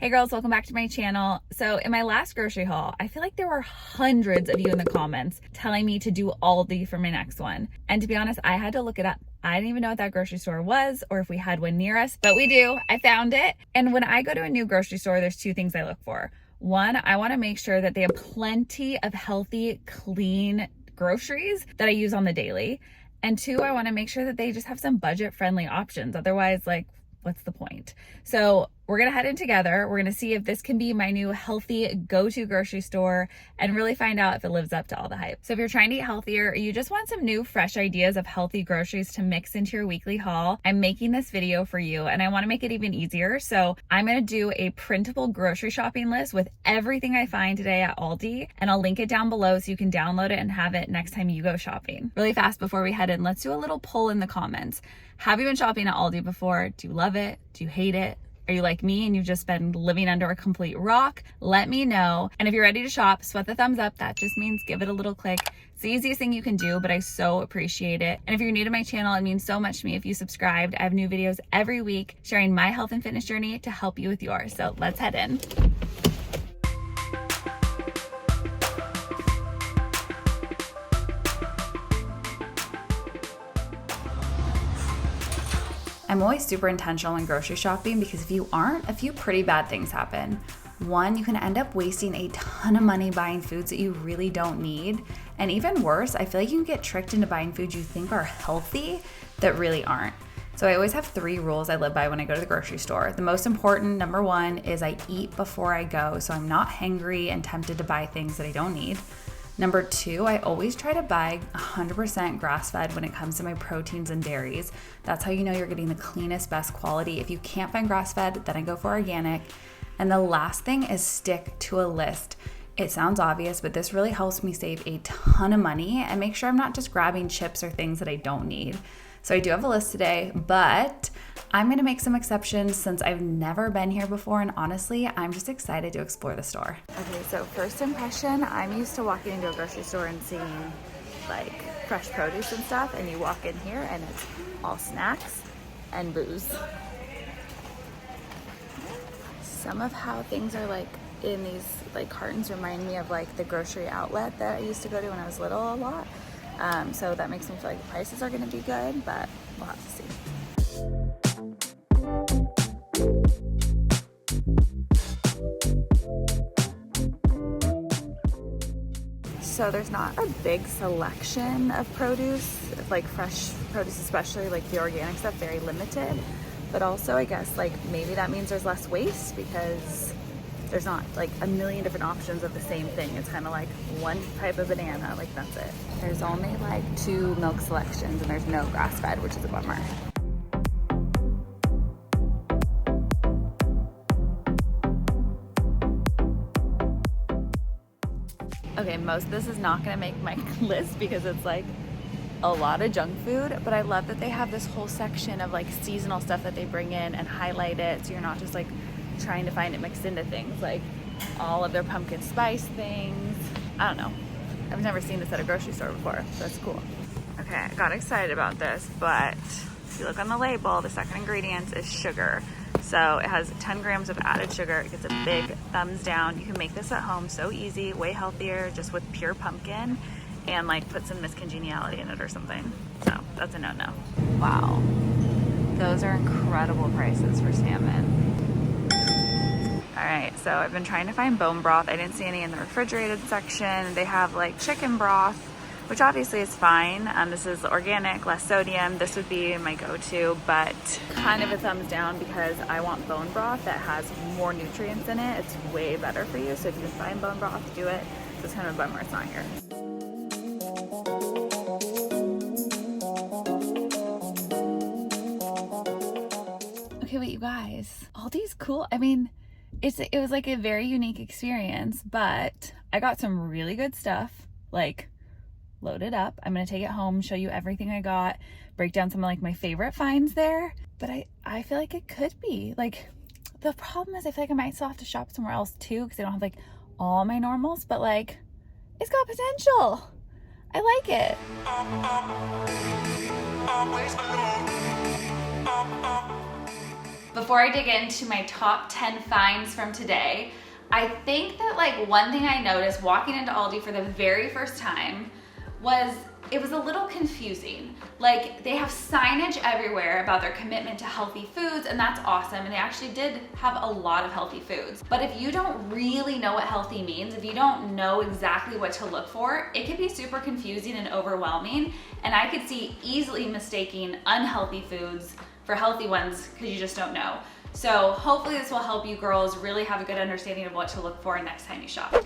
Hey girls, welcome back to my channel. So in my last grocery haul, I feel like there were hundreds of you in the comments telling me to do Aldi for my next one. And to be honest, I had to look it up. I didn't even know what that grocery store was or if we had one near us, but we do. I found it. And when I go to a new grocery store, there's two things I look for. One, I want to make sure that they have plenty of healthy, clean groceries that I use on the daily. And two, I want to make sure that they just have some budget-friendly options. Otherwise, what's the point? So we're gonna head in together. We're gonna see if this can be my new healthy go-to grocery store and really find out if it lives up to all the hype. So if you're trying to eat healthier, or you just want some new fresh ideas of healthy groceries to mix into your weekly haul, I'm making this video for you and I wanna make it even easier. So I'm gonna do a printable grocery shopping list with everything I find today at Aldi, and I'll link it down below so you can download it and have it next time you go shopping. Really fast before we head in, let's do a little poll in the comments. Have you been shopping at Aldi before? Do you love it? Do you hate it? Are you like me and you've just been living under a complete rock? Let me know. And if you're ready to shop, sweat the thumbs up. That just means give it a little click. It's the easiest thing you can do, but I so appreciate it. And if you're new to my channel, it means so much to me if you subscribed. I have new videos every week sharing my health and fitness journey to help you with yours. So let's head in. I'm always super intentional in grocery shopping because if you aren't, a few pretty bad things happen. One, you can end up wasting a ton of money buying foods that you really don't need. And even worse, I feel like you can get tricked into buying foods you think are healthy that really aren't. So I always have 3 rules I live by when I go to the grocery store. The most important, number 1, is I eat before I go, so I'm not hangry and tempted to buy things that I don't need. Number 2, I always try to buy 100% grass-fed when it comes to my proteins and dairies. That's how you know you're getting the cleanest, best quality. If you can't find grass-fed, then I go for organic. And the last thing is stick to a list. It sounds obvious, but this really helps me save a ton of money and make sure I'm not just grabbing chips or things that I don't need. So I do have a list today, but I'm gonna make some exceptions since I've never been here before, and honestly, I'm just excited to explore the store. Okay, so first impression, I'm used to walking into a grocery store and seeing like fresh produce and stuff, and you walk in here and it's all snacks and booze. Some of how things are like in these like cartons remind me of like the grocery outlet that I used to go to when I was little a lot. So that makes me feel like the prices are going to be good, but we'll have to see. So there's not a big selection of produce, like fresh produce, especially like the organic stuff, very limited. But also I guess like maybe that means there's less waste because there's not like a million different options of the same thing. It's kind of like one type of banana, like that's it. There's only like 2 milk selections and there's no grass-fed, which is a bummer. Okay, most of this is not gonna make my list because it's like a lot of junk food, but I love that they have this whole section of like seasonal stuff that they bring in and highlight it, so you're not just like trying to find it mixed into things, like all of their pumpkin spice things. I don't know. I've never seen this at a grocery store before, so that's cool. Okay, I got excited about this, but if you look on the label, the second ingredient is sugar. So it has 10 grams of added sugar. It gets a big thumbs down. You can make this at home so easy, way healthier, just with pure pumpkin, and like put some miscongeniality in it or something. So that's a no-no. Wow, those are incredible prices for salmon. All right, so I've been trying to find bone broth. I didn't see any in the refrigerated section. They have like chicken broth, which obviously is fine. This is organic, less sodium. This would be my go-to, but kind of a thumbs down because I want bone broth that has more nutrients in it. It's way better for you. So if you can find bone broth, do it. It's kind of a bummer it's not here. Okay, wait, you guys. Aldi's cool. I mean, it was like a very unique experience, but I got some really good stuff, like loaded up. I'm gonna take it home, show you everything I got, break down some of like my favorite finds there. But I feel like it could be like, the problem is I feel like I might still have to shop somewhere else too because I don't have like all my normals, but like it's got potential. I like it. Before I dig into my top 10 finds from today, I think that like one thing I noticed walking into Aldi for the very first time was it was a little confusing. Like they have signage everywhere about their commitment to healthy foods, and that's awesome. And they actually did have a lot of healthy foods. But if you don't really know what healthy means, if you don't know exactly what to look for, it can be super confusing and overwhelming. And I could see easily mistaking unhealthy foods for healthy ones because you just don't know. So hopefully this will help you girls really have a good understanding of what to look for next time you shop.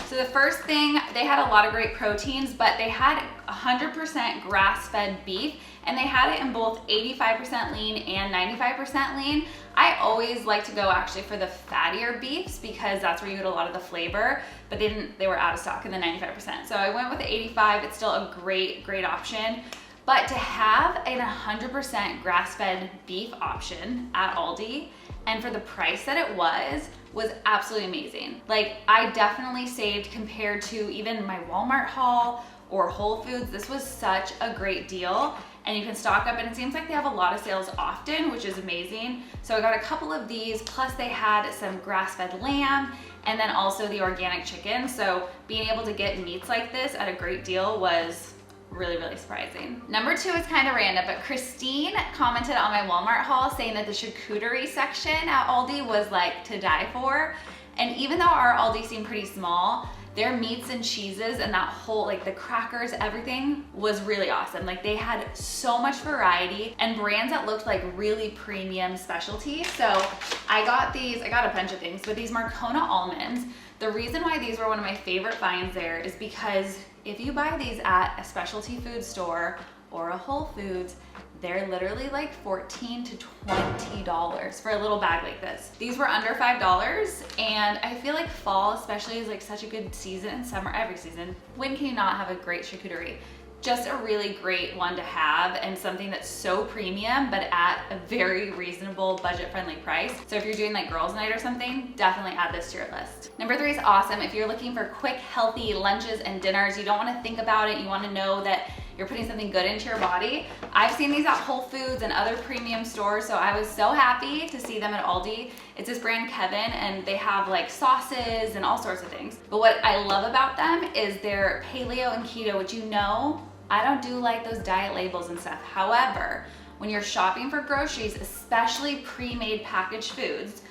So the first thing, they had a lot of great proteins, but they had 100% grass-fed beef, and they had it in both 85% lean and 95% lean. I always like to go actually for the fattier beefs because that's where you get a lot of the flavor, but they were out of stock in the 95%. So I went with the 85. It's still a great option. But to have an 100% grass-fed beef option at Aldi, and for the price that it was absolutely amazing. Like I definitely saved compared to even my Walmart haul or Whole Foods. This was such a great deal, and you can stock up, and it seems like they have a lot of sales often, which is amazing. So I got a couple of these, plus they had some grass-fed lamb, and then also the organic chicken. So being able to get meats like this at a great deal was really surprising. Number 2 is kind of random, but Christine commented on my Walmart haul saying that the charcuterie section at Aldi was like to die for. And even though our Aldi seemed pretty small, their meats and cheeses and that whole, like the crackers, everything was really awesome. Like they had so much variety and brands that looked like really premium specialty. So I got a bunch of things, but these Marcona almonds, the reason why these were one of my favorite finds there is because if you buy these at a specialty food store or a Whole Foods, they're literally like $14 to $20 for a little bag like this. These were under $5, and I feel like fall especially is like such a good season, and summer, every season. When can you not have a great charcuterie? Just a really great one to have, and something that's so premium but at a very reasonable budget-friendly price. So if you're doing like girls' night or something, definitely add this to your list. Number 3 is awesome. If you're looking for quick, healthy lunches and dinners, you don't want to think about it, you want to know that you're putting something good into your body. I've seen these at Whole Foods and other premium stores, so I was so happy to see them at Aldi. It's this brand Kevin, and they have like sauces and all sorts of things. But what I love about them is their paleo and keto, which you know, I don't do like those diet labels and stuff. However, when you're shopping for groceries, especially pre-made packaged foods,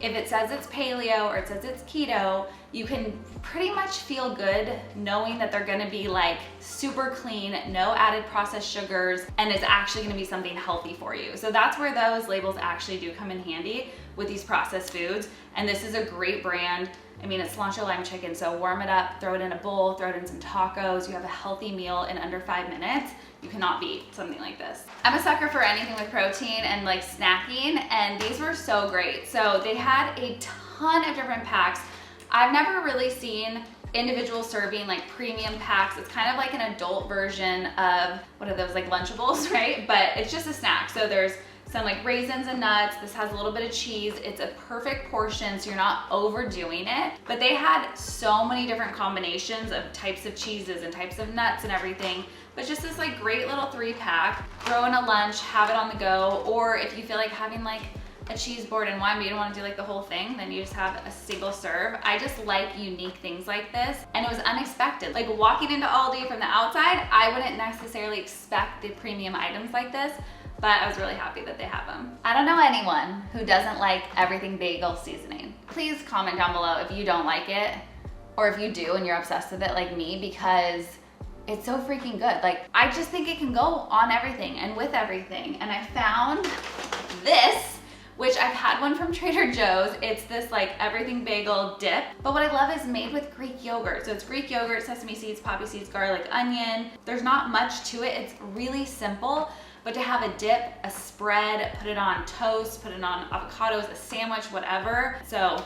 if it says it's paleo or it says it's keto, you can pretty much feel good knowing that they're gonna be like super clean, no added processed sugars, and it's actually gonna be something healthy for you. So that's where those labels actually do come in handy with these processed foods. And this is a great brand. I mean, it's cilantro lime chicken, so warm it up, throw it in a bowl, throw it in some tacos. You have a healthy meal in under 5 minutes. You cannot beat something like this. I'm a sucker for anything with protein and like snacking, and these were so great. So they had a ton of different packs. I've never really seen individual serving like premium packs. It's kind of like an adult version of, what are those, like Lunchables, right? But it's just a snack. So there's some like raisins and nuts. This has a little bit of cheese. It's a perfect portion, so you're not overdoing it. But they had so many different combinations of types of cheeses and types of nuts and everything. But just this like great little 3-pack. Throw in a lunch, have it on the go, or if you feel like having like a cheese board and wine, but you don't want to do like the whole thing, then you just have a single serve. I just like unique things like this, and it was unexpected. Like walking into Aldi from the outside, I wouldn't necessarily expect the premium items like this, but I was really happy that they have them. I don't know anyone who doesn't like everything bagel seasoning. Please comment down below if you don't like it, or if you do and you're obsessed with it like me, because it's so freaking good. Like, I just think it can go on everything and with everything. And I found this, which I've had one from Trader Joe's. It's this like everything bagel dip. But what I love is made with Greek yogurt. So it's Greek yogurt, sesame seeds, poppy seeds, garlic, onion. There's not much to it. It's really simple. But to have a dip, a spread, put it on toast, put it on avocados, a sandwich, whatever. So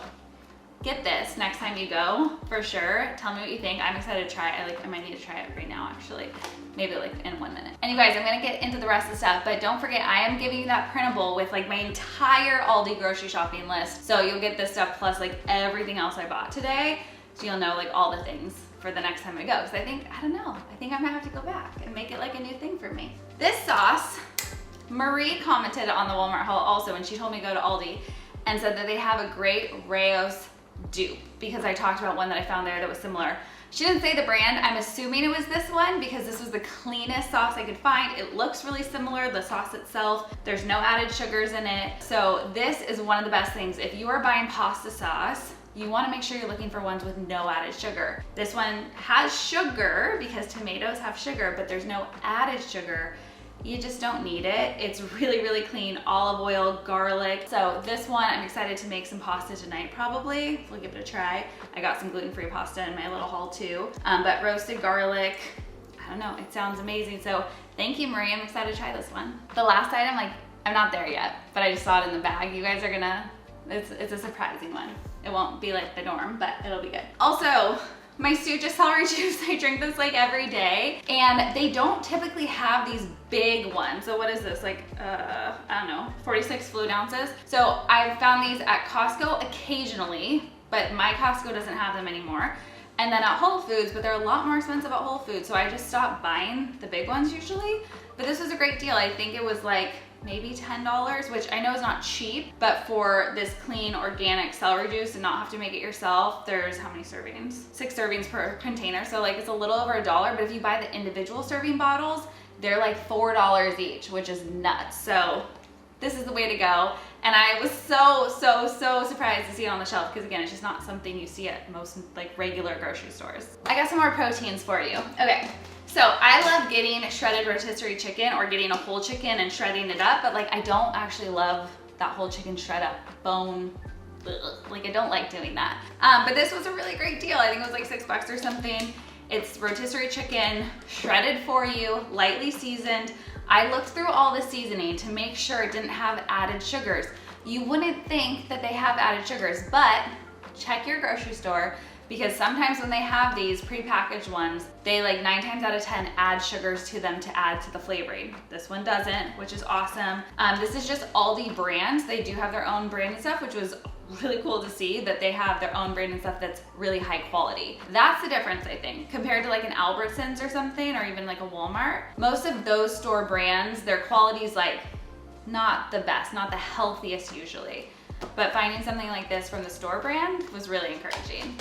get this next time you go, for sure. Tell me what you think. I'm excited to try it. I might need to try it right now, actually. Maybe like in 1 minute. And you guys, I'm gonna get into the rest of the stuff, but don't forget, I am giving you that printable with like my entire Aldi grocery shopping list. So you'll get this stuff plus like everything else I bought today. So you'll know like all the things for the next time I go. Because I think I might have to go back and make it like a new thing for me. This sauce Marie commented on the Walmart haul also, and she told me to go to Aldi and said that they have a great Rao's dupe because I talked about one that I found there that was similar. She didn't say the brand. I'm assuming it was this one because this was the cleanest sauce I could find. It looks really similar, the sauce itself. There's no added sugars in it. So this is one of the best things. If you are buying pasta sauce, you want to make sure you're looking for ones with no added sugar. This one has sugar because tomatoes have sugar, but there's no added sugar. You just don't need it. It's really, really clean, olive oil, garlic. So this one, I'm excited to make some pasta tonight probably. We'll give it a try. I got some gluten-free pasta in my little haul too. But roasted garlic, I don't know, it sounds amazing. So thank you, Marie, I'm excited to try this one. The last item, like, I'm not there yet, but I just saw it in the bag. You guys are gonna, it's a surprising one. It won't be like the norm, but it'll be good. Also, my Suja celery juice, I drink this like every day, and they don't typically have these big ones. So what is this, like, I don't know, 46 fluid ounces. So I've found these at Costco occasionally, but my Costco doesn't have them anymore. And then at Whole Foods, but they're a lot more expensive at Whole Foods, so I just stopped buying the big ones usually. But this was a great deal. I think it was like maybe $10, which I know is not cheap, but for this clean organic celery juice and not have to make it yourself, there's how many servings? 6 servings per container, so like it's a little over $1, but if you buy the individual serving bottles, they're like $4 each, which is nuts. So this is the way to go. And I was so surprised to see it on the shelf because again, it's just not something you see at most like regular grocery stores. I got some more proteins for you. Okay. So I love getting shredded rotisserie chicken or getting a whole chicken and shredding it up, but like I don't actually love that whole chicken shred up bone. Ugh, like I don't like doing that. But this was a really great deal. I think it was like $6 or something. It's rotisserie chicken, shredded for you, lightly seasoned. I looked through all the seasoning to make sure it didn't have added sugars. You wouldn't think that they have added sugars, but check your grocery store because sometimes when they have these prepackaged ones, they like 9 times out of 10 add sugars to them to add to the flavoring. This one doesn't, which is awesome. This is just Aldi brands. They do have their own branded stuff, which was really cool to see that they have their own branded stuff that's really high quality. That's the difference, I think, compared to like an Albertsons or something, or even like a Walmart. Most of those store brands, their quality is like not the best, not the healthiest usually. But finding something like this from the store brand was really encouraging.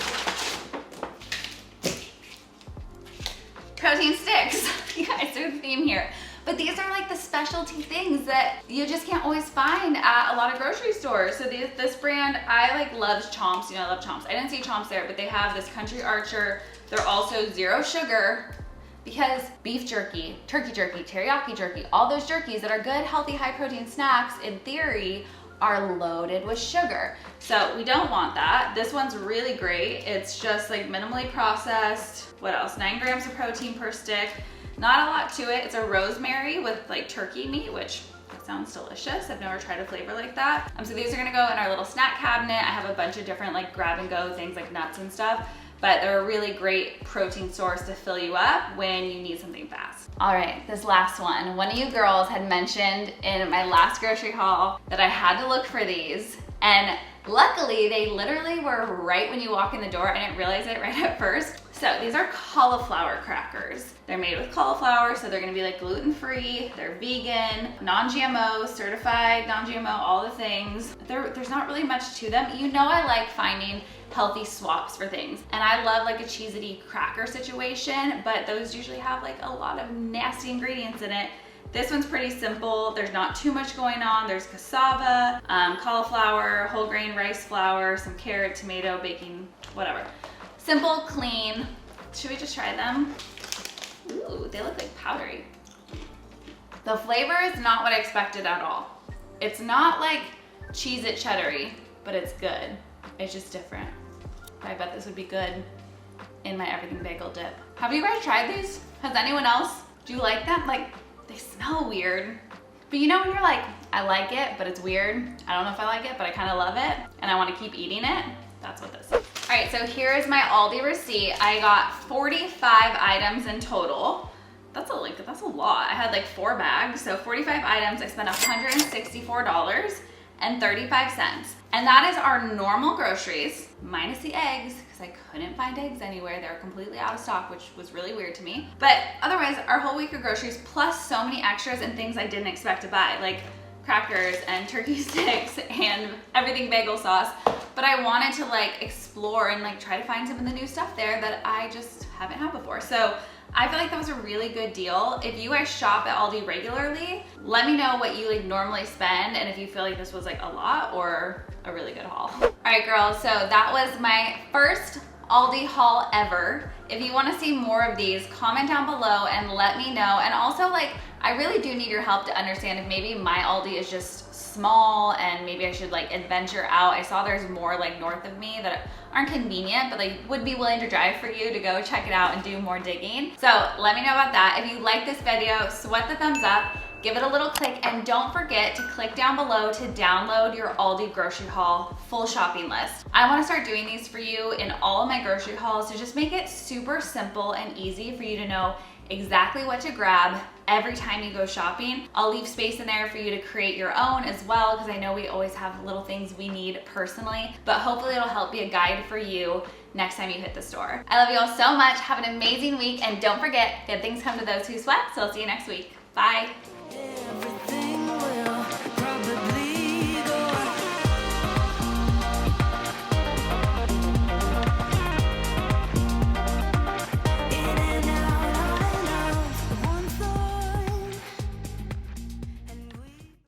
Protein sticks. You guys, there's a theme here. But these are like the specialty things that you just can't always find at a lot of grocery stores. So this brand, I like loves Chomps. You know, I love Chomps. I didn't see Chomps there, but they have this Country Archer. They're also 0 sugar because beef jerky, turkey jerky, teriyaki jerky, all those jerkies that are good, healthy, high protein snacks, in theory, are loaded with sugar. So we don't want that. This one's really great. It's just like minimally processed. What else? 9 grams of protein per stick. Not a lot to it. It's a rosemary with like turkey meat, which sounds delicious. I've never tried a flavor like that. So these are gonna go in our little snack cabinet. I have a bunch of different like grab and go things like nuts and stuff, but they're a really great protein source to fill you up when you need something fast. All right, this last one. One of you girls had mentioned in my last grocery haul that I had to look for these, and luckily they literally were right when you walk in the door. I didn't realize it right at first. So these are cauliflower crackers. They're made with cauliflower, so they're gonna be like gluten-free, they're vegan, non-GMO, certified non-GMO, all the things. There's not really much to them. You know I like finding healthy swaps for things. And I love like a Cheez-It cracker situation, but those usually have like a lot of nasty ingredients in it. This one's pretty simple. There's not too much going on. There's cassava, cauliflower, whole grain rice flour, some carrot, tomato, baking, whatever. Simple, clean. Should we just try them? Ooh, they look like powdery. The flavor is not what I expected at all. It's not like Cheez-It cheddar-y, but it's good. It's just different. I bet this would be good in my everything bagel dip. Have you guys tried these? Has anyone else? Do you like them? Like, they smell weird. But you know when you're like, I like it, but it's weird. I don't know if I like it, but I kind of love it, and I want to keep eating it. That's what this is. All right, so here is my Aldi receipt. I got 45 items in total. That's a lot. I had like 4 bags, so 45 items. I spent $164.35. And that is our normal groceries minus the eggs, because I couldn't find eggs anywhere. They were completely out of stock, which was really weird to me. But otherwise, our whole week of groceries, plus so many extras and things I didn't expect to buy, like crackers and turkey sticks and everything bagel sauce. But I wanted to like explore and like try to find some of the new stuff there that I just haven't had before. So I feel like that was a really good deal. If you guys shop at Aldi regularly, let me know what you like normally spend and if you feel like this was like a lot or a really good haul. All right, girls, so that was my first Aldi haul ever. If you want to see more of these, comment down below and let me know. And also, like, I really do need your help to understand if maybe my Aldi is just small and maybe I should like adventure out. I saw there's more like north of me that aren't convenient, but like would be willing to drive for you to go check it out and do more digging. So let me know about that. If you like this video, sweat the thumbs up, give it a little click, and don't forget to click down below to download your Aldi grocery haul full shopping list. I want to start doing these for you in all of my grocery hauls to just make it super simple and easy for you to know exactly what to grab every time you go shopping. I'll leave space in there for you to create your own as well, because I know we always have little things we need personally, but hopefully it'll help be a guide for you next time you hit the store. I love you all so much. Have an amazing week, and don't forget, good things come to those who sweat, so I'll see you next week. Bye.